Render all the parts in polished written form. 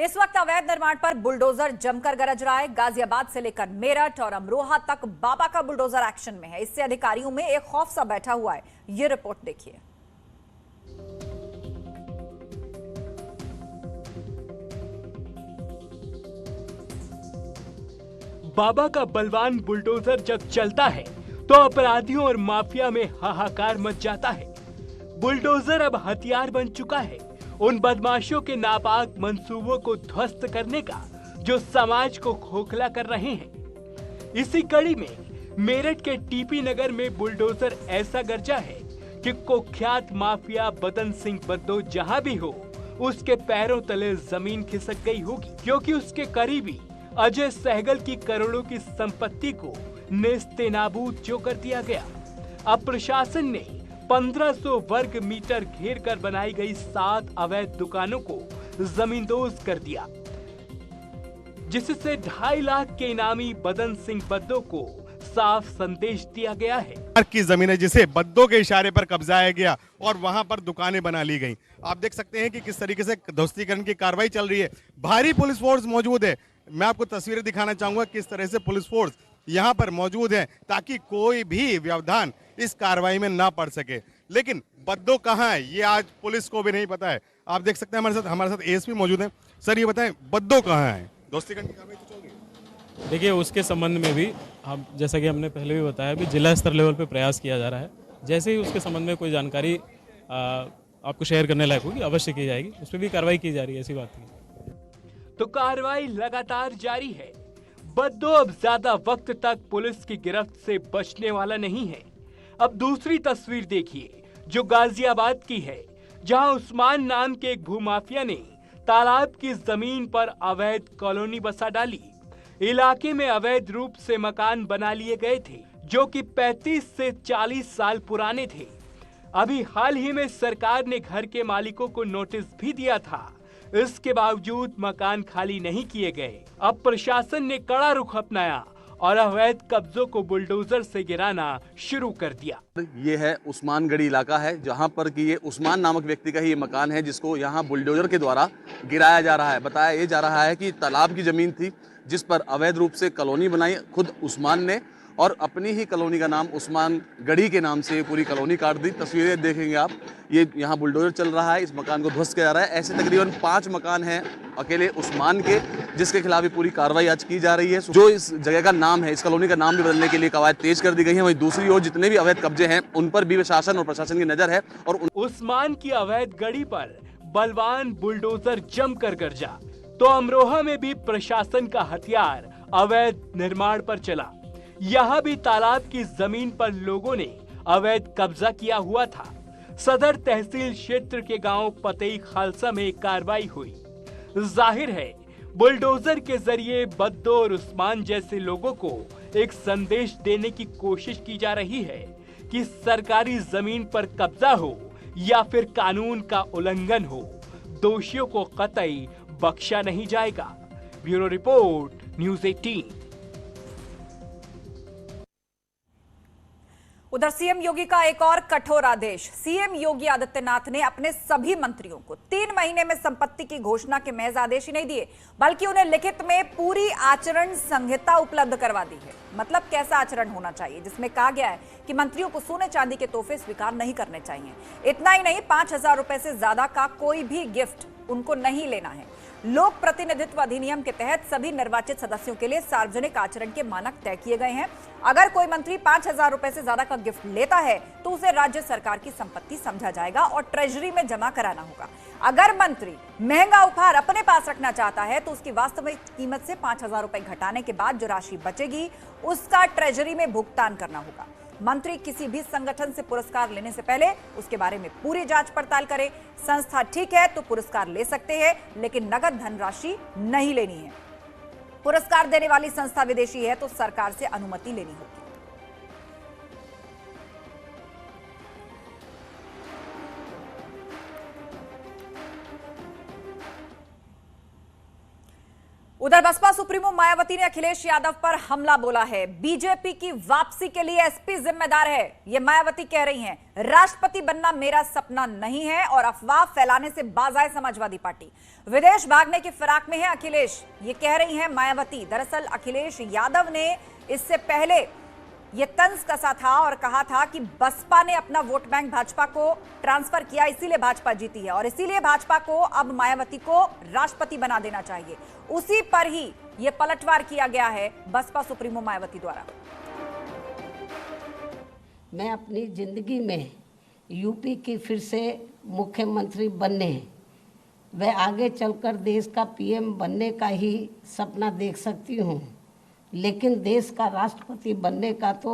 इस वक्त अवैध निर्माण पर बुलडोजर जमकर गरज रहा है। गाजियाबाद से लेकर मेरठ और अमरोहा तक बाबा का बुलडोजर एक्शन में है। इससे अधिकारियों में एक खौफ सा बैठा हुआ है। ये रिपोर्ट देखिए। बाबा का बलवान बुलडोजर जब चलता है तो अपराधियों और माफिया में हाहाकार मच जाता है। बुलडोजर अब हथियार बन चुका है उन बदमाशों के नापाक मंसूबों को ध्वस्त करने का जो समाज को खोखला कर रहे हैं। इसी कड़ी में मेरठ के टीपी नगर में बुलडोजर ऐसा गरजा है कि कुख्यात माफिया बदन सिंह बद्दो जहां भी हो उसके पैरों तले जमीन खिसक गई होगी, क्योंकि उसके करीबी अजय सहगल की करोड़ों की संपत्ति को नेस्तनाबूद जो कर दिया गया। अब प्रशासन ने 1500 वर्ग मीटर घेर कर बनाई गई 7 अवैध दुकानों को जमींदोज कर दिया, जिससे 2.5 लाख के इनामी बदन सिंह बद्दो को साफ संदेश दिया गया है की जमीन है जिसे बद्दो के इशारे पर कब्जाया गया और वहां पर दुकानें बना ली गई। आप देख सकते हैं कि किस तरीके से ध्वस्तीकरण की कार्रवाई चल रही है। भारी पुलिस फोर्स मौजूद है। मैं आपको तस्वीरें दिखाना चाहूंगा किस तरह से पुलिस फोर्स यहां पर मौजूद है ताकि कोई भी व्यवधान इस कार्रवाई में ना पड़ सके। लेकिन बद्दो कहां है ये आज पुलिस को भी नहीं पता है। आप देख सकते हैं हमारे साथ एएसपी मौजूद है। सर ये बताएं बद्दो कहां है? ध्वस्तीकरण की कार्रवाई तो चल रही है। देखिए उसके संबंध में भी हम जैसा कि हमने पहले भी बताया भी जिला स्तर लेवल पे प्रयास किया जा रहा है। जैसे ही उसके संबंध में कोई जानकारी आपको शेयर करने लायक होगी अवश्य की जाएगी। उस पर भी कार्रवाई की जा रही है, ऐसी बात नहीं। तो कार्रवाई लगातार जारी है। बद्दो अब ज्यादा वक्त तक पुलिस की गिरफ्त से बचने वाला नहीं है। अब दूसरी तस्वीर देखिए जो गाजियाबाद की है, जहां उस्मान नाम के एक भूमाफिया ने तालाब की जमीन पर अवैध कॉलोनी बसा डाली। इलाके में अवैध रूप से मकान बना लिए गए थे जो कि 35 से 40 साल पुराने थे। अभी हाल ही में सरकार ने घर के मालिकों को नोटिस भी दिया था, इसके बावजूद मकान खाली नहीं किए गए। अब प्रशासन ने कड़ा रुख अपनाया और अवैध कब्जों को बुलडोजर से गिराना शुरू कर दिया। ये है उस्मानगढ़ी इलाका है जहां पर कि ये उस्मान नामक व्यक्ति का ही ये मकान है जिसको यहां बुलडोजर के द्वारा गिराया जा रहा है। बताया ये जा रहा है कि तालाब की जमीन थी जिस पर अवैध रूप से कॉलोनी बनाई खुद उस्मान ने और अपनी ही कॉलोनी का नाम उस्मान गढ़ी के नाम से पूरी कॉलोनी काट दी। तस्वीरें देखेंगे आप, ये यहाँ बुलडोजर चल रहा है, इस मकान को ध्वस्त किया जा रहा है। ऐसे तकरीबन 5 मकान हैं अकेले उस्मान के जिसके खिलाफ भी पूरी कार्रवाई आज की जा रही है। जो इस जगह का नाम है, इस कॉलोनी का नाम भी बदलने के लिए कवायद तेज कर दी गई है। वहीं दूसरी ओर जितने भी अवैध कब्जे हैं उन पर भी शासन और प्रशासन की नजर है। और उस्मान की अवैध गढ़ी पर बलवान बुलडोजर जमकर गरजा तो अमरोहा में भी प्रशासन का हथियार अवैध निर्माण पर चला। यहाँ भी तालाब की जमीन पर लोगों ने अवैध कब्जा किया हुआ था। सदर तहसील क्षेत्र के गांव पतेई खालसा में कार्रवाई हुई। जाहिर है बुलडोजर के जरिए बद्दो और उस्मान जैसे लोगों को एक संदेश देने की कोशिश की जा रही है कि सरकारी जमीन पर कब्जा हो या फिर कानून का उल्लंघन हो, दोषियों को कतई बख्शा नहीं जाएगा। Bureau report, news 18। उधर सीएम योगी का एक और कठोर आदेश। सीएम योगी आदित्यनाथ ने अपने सभी मंत्रियों को 3 महीने में संपत्ति की घोषणा के महज आदेश ही नहीं दिए, बल्कि उन्हें लिखित में पूरी आचरण संहिता उपलब्ध करवा दी है। मतलब कैसा आचरण होना चाहिए, जिसमें कहा गया है कि मंत्रियों को सोने चांदी के तोहफे स्वीकार नहीं करने चाहिए। इतना ही नहीं, 5000 रुपए से ज्यादा का कोई भी गिफ्ट उनको नहीं लेना है। लोक प्रतिनिधित्व अधिनियम के तहत सभी निर्वाचित सदस्यों के लिए सार्वजनिक आचरण के मानक तय किए गए हैं। अगर कोई मंत्री 5000 रुपए से ज्यादा का गिफ्ट लेता है तो उसे राज्य सरकार की संपत्ति समझा जाएगा और ट्रेजरी में जमा कराना होगा। अगर मंत्री महंगा उपहार अपने पास रखना चाहता है तो उसकी वास्तविक कीमत से 5000 रुपए घटाने के बाद जो राशि बचेगी उसका ट्रेजरी में भुगतान करना होगा। मंत्री किसी भी संगठन से पुरस्कार लेने से पहले उसके बारे में पूरी जांच पड़ताल करें। संस्था ठीक है तो पुरस्कार ले सकते हैं, लेकिन नगद धनराशि नहीं लेनी है। पुरस्कार देने वाली संस्था विदेशी है तो सरकार से अनुमति लेनी होगी। उधर बसपा सुप्रीमो मायावती ने अखिलेश यादव पर हमला बोला है। बीजेपी की वापसी के लिए एसपी जिम्मेदार है, ये मायावती कह रही हैं। राष्ट्रपति बनना मेरा सपना नहीं है और अफवाह फैलाने से बाज आए समाजवादी पार्टी। विदेश भागने की फिराक में है अखिलेश, ये कह रही हैं मायावती। दरअसल अखिलेश यादव ने इससे पहले ये तंज कसा था और कहा था कि बसपा ने अपना वोट बैंक भाजपा को ट्रांसफर किया, इसीलिए भाजपा जीती है और इसीलिए भाजपा को अब मायावती को राष्ट्रपति बना देना चाहिए। उसी पर ही यह पलटवार किया गया है बसपा सुप्रीमो मायावती द्वारा। मैं अपनी जिंदगी में यूपी की फिर से मुख्यमंत्री बनने व आगे चलकर देश का पीएम बनने का ही सपना देख सकती हूँ, लेकिन देश का राष्ट्रपति बनने का तो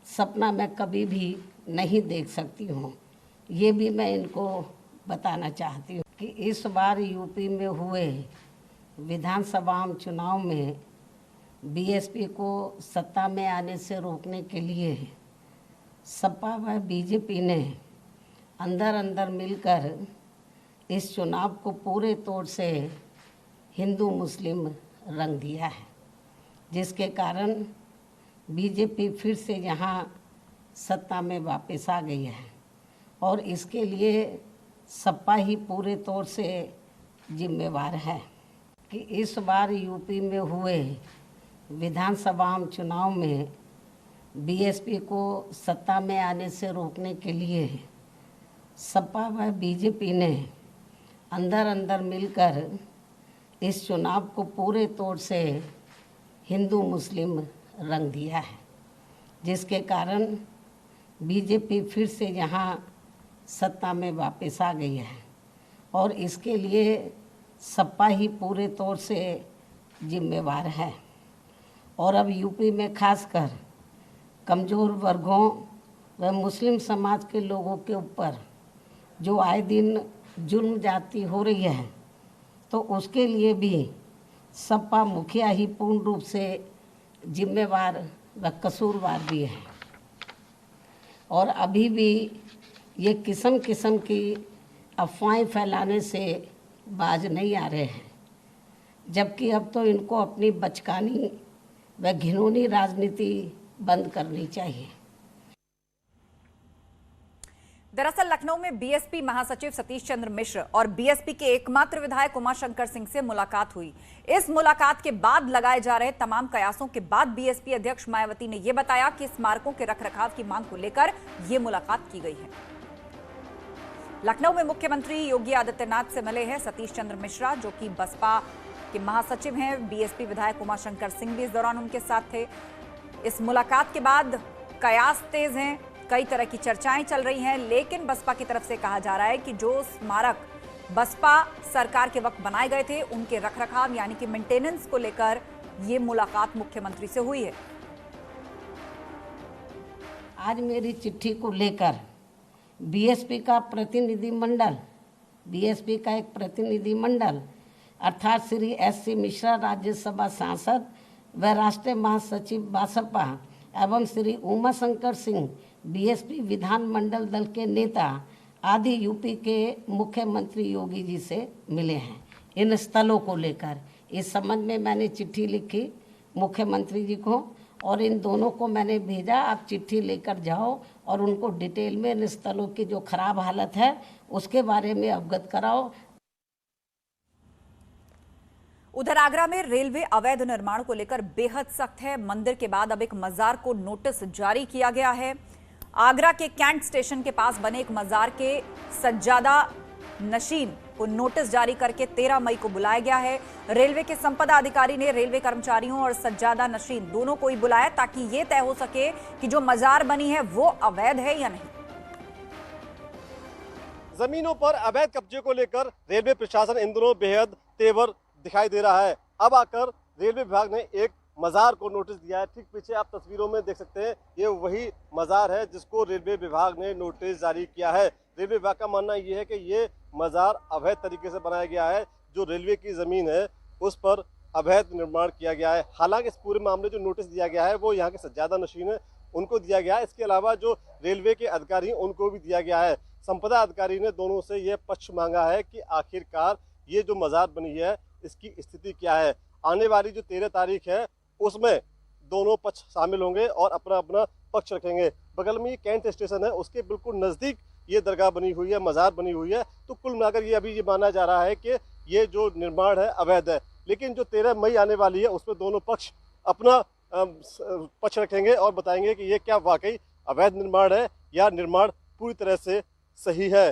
सपना मैं कभी भी नहीं देख सकती हूँ। ये भी मैं इनको बताना चाहती हूँ कि इस बार यूपी में हुए विधानसभा चुनाव में बीएसपी को सत्ता में आने से रोकने के लिए सपा व बीजेपी ने अंदर अंदर मिलकर इस चुनाव को पूरे तौर से हिंदू मुस्लिम रंग दिया है, जिसके कारण बीजेपी फिर से यहाँ सत्ता में वापस आ गई है और इसके लिए सपा ही पूरे तौर से जिम्मेवार है कि इस बार यूपी में हुए विधानसभा चुनाव में बीएसपी को सत्ता में आने से रोकने के लिए सपा व बीजेपी ने अंदर अंदर मिलकर इस चुनाव को पूरे तौर से हिंदू मुस्लिम रंग दिया है, जिसके कारण बीजेपी फिर से यहाँ सत्ता में वापस आ गई है और इसके लिए सपा ही पूरे तौर से जिम्मेवार है। और अब यूपी में खासकर कमज़ोर वर्गों व मुस्लिम समाज के लोगों के ऊपर जो आए दिन जुल्म जाती हो रही है, तो उसके लिए भी सपा मुखिया ही पूर्ण रूप से जिम्मेवार व कसूरवार भी है और अभी भी ये किस्म किस्म की अफवाहें फैलाने से बाज नहीं आ रहे हैं, जबकि अब तो इनको अपनी बचकानी व घिनौनी राजनीति बंद करनी चाहिए। दरअसल लखनऊ में बीएसपी महासचिव सतीश चंद्र मिश्र और बीएसपी के एकमात्र विधायक उमाशंकर सिंह से मुलाकात हुई। इस मुलाकात के बाद लगाए जा रहे तमाम कयासों के बाद बीएसपी अध्यक्ष मायावती ने यह बताया कि स्मारकों के रखरखाव की मांग को लेकर यह मुलाकात की गई है। लखनऊ में मुख्यमंत्री योगी आदित्यनाथ से मिले हैं सतीश चंद्र मिश्रा, जो कि बसपा के महासचिव हैं। बीएसपी विधायक उमाशंकर सिंह भी इस दौरान उनके साथ थे। इस मुलाकात के बाद कयास तेज हैं, कई तरह की चर्चाएं चल रही हैं, लेकिन बसपा की तरफ से कहा जा रहा है कि जो स्मारक बसपा सरकार के वक्त बनाए गए थे उनके रखरखाव यानी कि मेंटेनेंस को लेकर ये मुलाकात मुख्यमंत्री से हुई है। आज मेरी चिट्ठी को लेकर बीएसपी का एक प्रतिनिधि मंडल अर्थात श्री एस.सी. मिश्रा राज्यसभा सांसद व राष्ट्रीय महासचिव बसपा एवं श्री उमाशंकर सिंह बीएसपी विधानमंडल दल के नेता आदि यूपी के मुख्यमंत्री योगी जी से मिले हैं। इन स्थलों को लेकर इस संबंध में मैंने चिट्ठी लिखी मुख्यमंत्री जी को और इन दोनों को मैंने भेजा, आप चिट्ठी लेकर जाओ और उनको डिटेल में इन स्थलों की जो खराब हालत है उसके बारे में अवगत कराओ। उधर आगरा में रेलवे अवैध निर्माण को लेकर बेहद सख्त है। मंदिर के बाद अब एक मजार को नोटिस जारी किया गया है। आगरा के कैंट स्टेशन के पास बने एक मजार के सज्जादा नशीन को नोटिस जारी करके 13 मई को बुलाया गया है। रेलवे के संपदा अधिकारी ने रेलवे कर्मचारियों और सज्जादा नशीन दोनों को ही बुलाया ताकि यह तय हो सके कि जो मजार बनी है वो अवैध है या नहीं। जमीनों पर अवैध कब्जे को लेकर रेलवे प्रशासन इन दिनों बेहद तेवर दिखाई दे रहा है। अब आकर रेलवे विभाग ने एक मजार को नोटिस दिया है। ठीक पीछे आप तस्वीरों में देख सकते हैं, ये वही मजार है जिसको रेलवे विभाग ने नोटिस जारी किया है। रेलवे विभाग का मानना ये है कि ये मजार अवैध तरीके से बनाया गया है, जो रेलवे की जमीन है उस पर अवैध निर्माण किया गया है। हालांकि इस पूरे मामले जो नोटिस दिया गया है वो यहाँ के सज्जादा नशीन है उनको दिया गया है। इसके अलावा जो रेलवे के अधिकारी उनको भी दिया गया है। संपदा अधिकारी ने दोनों से यह पक्ष मांगा है कि आखिरकार ये जो मजार बनी है इसकी स्थिति क्या है। आने वाली जो 13 तारीख है उसमें दोनों पक्ष शामिल होंगे और अपना अपना पक्ष रखेंगे। बगल में ये कैंट स्टेशन है, उसके बिल्कुल नज़दीक ये दरगाह बनी हुई है, मज़ार बनी हुई है। तो कुल मिलाकर ये अभी ये माना जा रहा है कि ये जो निर्माण है अवैध है, लेकिन जो 13 मई आने वाली है उसमें दोनों पक्ष अपना पक्ष रखेंगे और बताएंगे कि ये क्या वाकई अवैध निर्माण है या निर्माण पूरी तरह से सही है।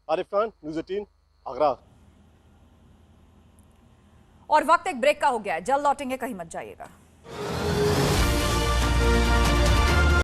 आरिफ खान, न्यूज़ 18, आगरा। और वक्त एक ब्रेक का हो गया है, जल्द लौटेंगे, कहीं मत जाइएगा।